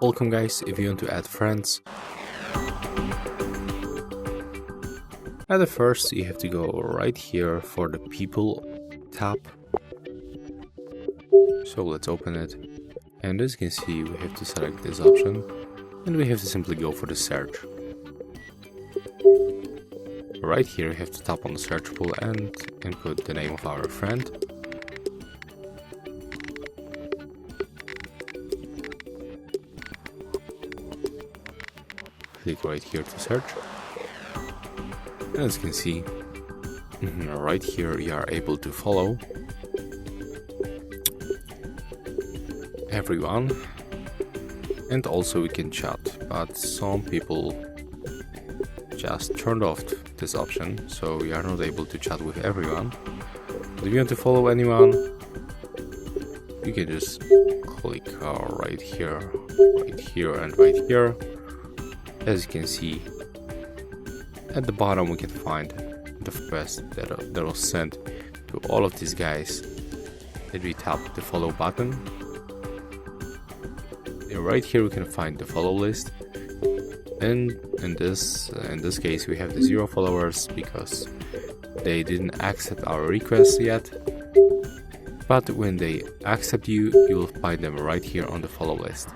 Welcome guys. If you want to add friends, at first you have to go right here for the people tab. So let's open it, and as you can see we have to select this option and we have to simply go for the search. Right here you have to tap on the search pool and input the name of our friend. Click right here to search, and as you can see right here you are able to follow everyone, and also we can chat, but some people just turned off this option, so we are not able to chat with everyone. But if you want to follow anyone, you can just click right here, and right here. As you can see, at the bottom we can find the request that was sent to all of these guys. If we tap the follow button, and right here we can find the follow list. And in this case we have the 0 followers because they didn't accept our request yet. But when they accept you, you will find them right here on the follow list.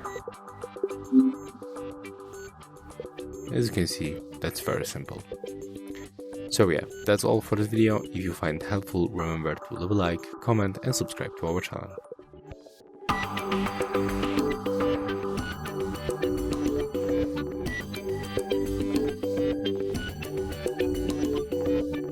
As you can see, that's very simple. So yeah, that's all for this video. If you find it helpful, remember to leave a like, comment and subscribe to our channel.